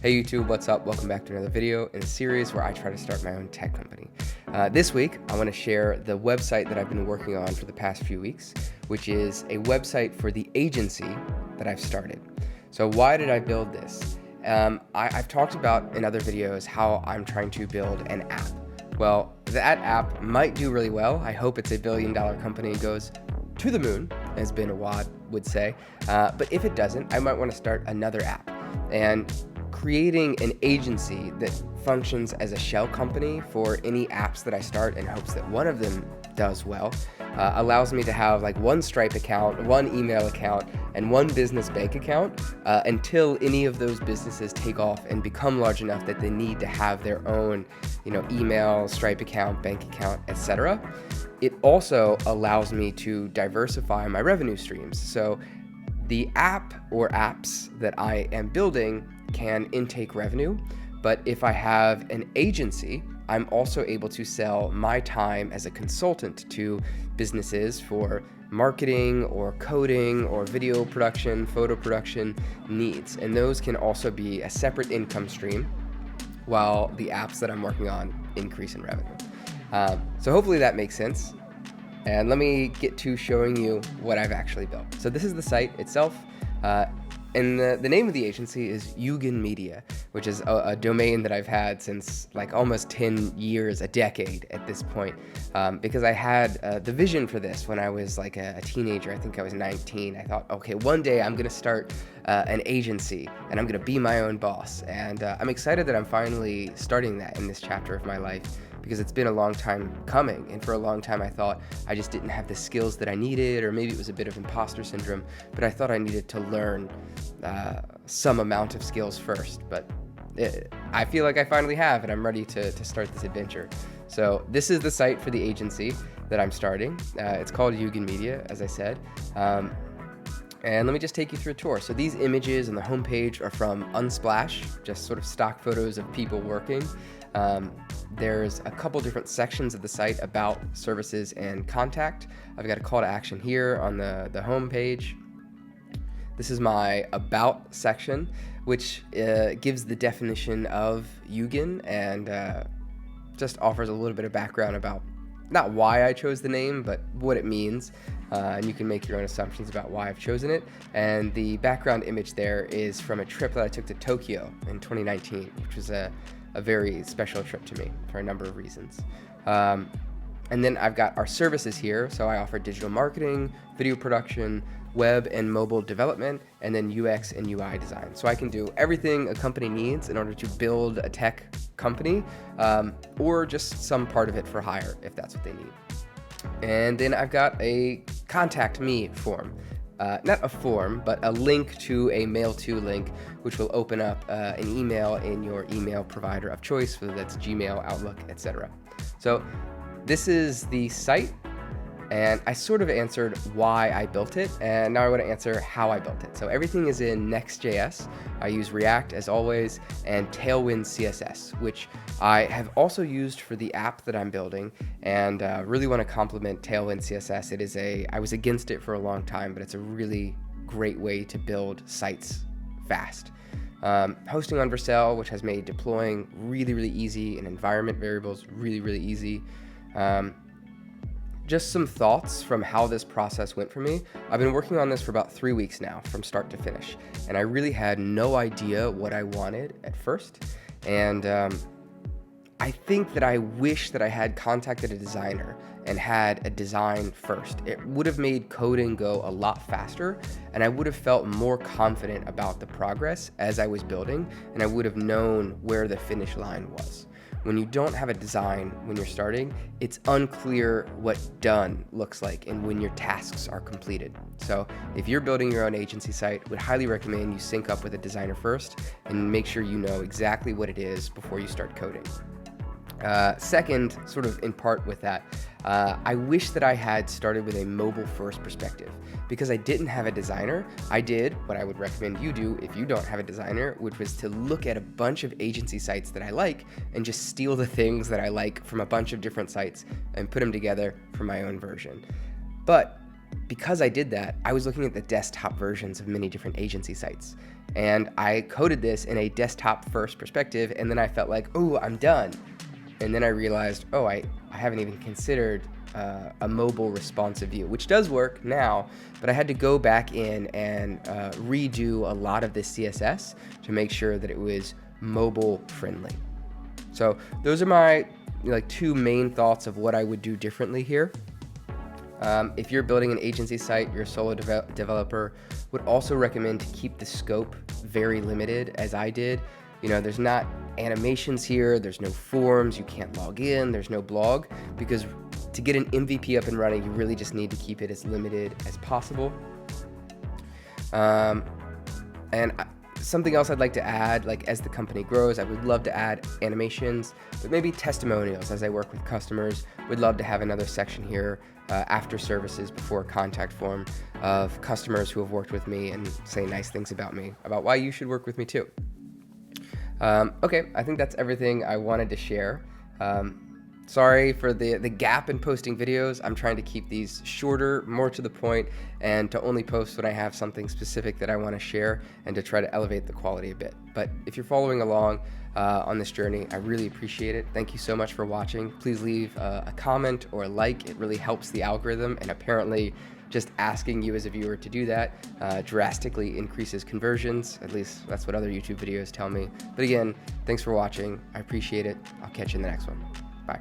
Hey YouTube, what's up? Welcome back to another video in a series where I try to start my own tech company. This week, I want to share the website that I've been working on for the past few weeks, which is a website for the agency that I've started. So why did I build this? I've talked about in other videos how I'm trying to build an app. Well, that app might do really well. I hope it's a billion-dollar company and goes to the moon, as Ben Awad would say. But if it doesn't, I might want to start another app. And creating an agency that functions as a shell company for any apps that I start in hopes that one of them does well allows me to have like one Stripe account, one email account, and one business bank account until any of those businesses take off and become large enough that they need to have their own, email, Stripe account, bank account, etc. It also allows me to diversify my revenue streams. So the app or apps that I am building can intake revenue, but if I have an agency, I'm also able to sell my time as a consultant to businesses for marketing or coding or video production, photo production needs. And those can also be a separate income stream while the apps that I'm working on increase in revenue. So hopefully that makes sense. And let me get to showing you what I've actually built. So this is the site itself. And the name of the agency is Yugen Media, which is a domain that I've had since like almost 10 years, a decade at this point, because I had the vision for this when I was like a teenager. I think I was 19. I thought, okay, one day I'm going to start an agency and I'm going to be my own boss. And I'm excited that I'm finally starting that in this chapter of my life, because it's been a long time coming. And for a long time, I thought I just didn't have the skills that I needed, or maybe it was a bit of imposter syndrome, but I thought I needed to learn some amount of skills first. But I feel like I finally have, and I'm ready to start this adventure. So this is the site for the agency that I'm starting. It's called Yugen Media, as I said. And let me just take you through a tour. So these images on the homepage are from Unsplash, just sort of stock photos of people working. There's a couple different sections of the site: about, services, and contact. I've got a call to action here on the home page. This is my about section, which gives the definition of Yugen and just offers a little bit of background about not why I chose the name, but what it means. And you can make your own assumptions about why I've chosen it. And the background image there is from a trip that I took to Tokyo in 2019, which was a very special trip to me for a number of reasons. And then I've got our services here. So I offer digital marketing, video production, web and mobile development, and then UX and UI design. So I can do everything a company needs in order to build a tech company, or just some part of it for hire if that's what they need. And then I've got a contact me form. Not a form, but a link to a mail to link, which will open up an email in your email provider of choice, whether that's Gmail, Outlook, etc. So this is the site, and I sort of answered why I built it, and now I want to answer how I built it. So everything is in Next.js. I use React as always, and Tailwind CSS, which I have also used for the app that I'm building, and really want to compliment Tailwind CSS. I was against it for a long time, but it's a really great way to build sites fast. Hosting on Vercel, which has made deploying really, really easy, and environment variables really, really easy. Just some thoughts from how this process went for me. I've been working on this for about 3 weeks now, from start to finish, and I really had no idea what I wanted at first. And I think that I wish that I had contacted a designer and had a design first. It would have made coding go a lot faster, and I would have felt more confident about the progress as I was building, and I would have known where the finish line was. When you don't have a design when you're starting, it's unclear what done looks like and when your tasks are completed. So if you're building your own agency site, would highly recommend you sync up with a designer first and make sure you know exactly what it is before you start coding. Second, sort of in part with that, I wish that I had started with a mobile-first perspective. Because I didn't have a designer, I did what I would recommend you do if you don't have a designer, which was to look at a bunch of agency sites that I like and just steal the things that I like from a bunch of different sites and put them together for my own version. But because I did that, I was looking at the desktop versions of many different agency sites. And I coded this in a desktop first perspective, and then I felt like, oh, I'm done. And then I realized, oh, I haven't even considered a mobile responsive view, which does work now, but I had to go back in and redo a lot of the CSS to make sure that it was mobile friendly. So those are my two main thoughts of what I would do differently here. If you're building an agency site, you're a solo developer, would also recommend to keep the scope very limited, as I did. There's not animations here, there's no forms, you can't log in, there's no blog, because to get an MVP up and running, you really just need to keep it as limited as possible. Something else I'd like to add, as the company grows, I would love to add animations, but maybe testimonials as I work with customers. Would love to have another section here after services, before contact form, of customers who have worked with me and say nice things about me, about why you should work with me too. Okay, I think that's everything I wanted to share. Sorry for the gap in posting videos. I'm trying to keep these shorter, more to the point, and to only post when I have something specific that I want to share, and to try to elevate the quality a bit. But if you're following along on this journey, I really appreciate it. Thank you so much for watching. Please leave a comment or a like. It really helps the algorithm, and apparently just asking you as a viewer to do that drastically increases conversions. At least that's what other YouTube videos tell me. But again, thanks for watching. I appreciate it. I'll catch you in the next one. Bye.